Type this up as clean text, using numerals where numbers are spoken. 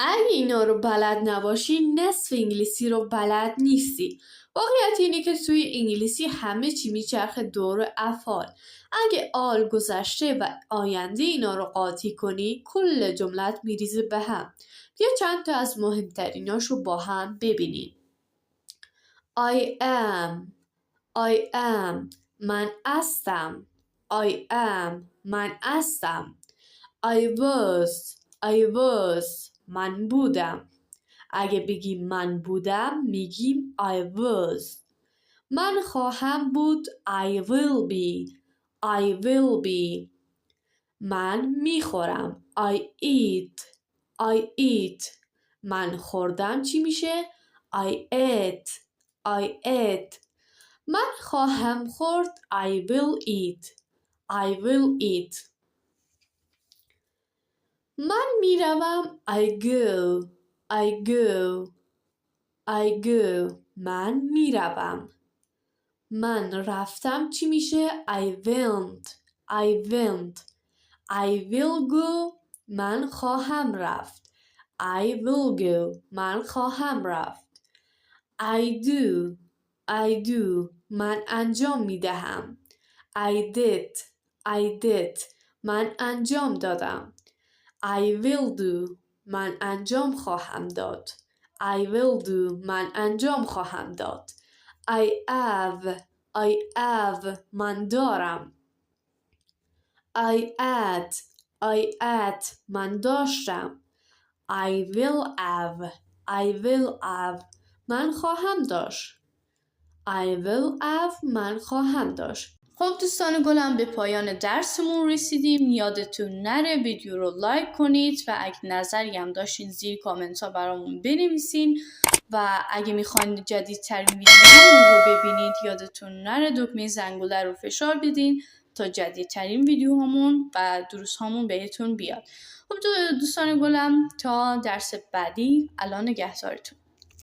اگه اینا رو بلد نباشی نصف انگلیسی رو بلد نیستی. واقعیت اینه که توی انگلیسی همه چی میچرخه دور افعال. اگه آل، گذشته و آینده اینا رو قاطی کنی کل جملت میریزه به هم. بیا چند تا از مهمتریناش رو با هم ببینیم. I am من هستم. I am من هستم. I was من بودم. اگه بگیم من بودم میگیم I was. من خواهم بود I will be. من میخورم I eat. من خوردم چی میشه؟ I ate. من خواهم خورد I will eat. من میروم I go. من میروم. من رفتم چی میشه؟ I went. I will go. من خواهم رفت. I will go. من خواهم رفت. I do. من انجام میدهم. I did. من انجام دادم. I will do. من انجام خواهم داد. I will do. من انجام خواهم داد. I have. من دارم. I had. من داشتم. I will have. من خواهم داشت. I will have. من خواهم داشت. خب دوستان گلم به پایان درسمون رسیدیم. یادتون نره ویدیو رو لایک کنید و اگه نظری هم داشتین زیر کامنت ها برامون بنویسین و اگه میخواین جدیدترین ویدیوهامون رو ببینید یادتون نره دکمه زنگوله رو فشار بدین تا جدیدترین ویدیوهامون و دروس‌هامون بهتون بیاد. خب دوستان گلم تا درس بعدی، الان نگهدارتون.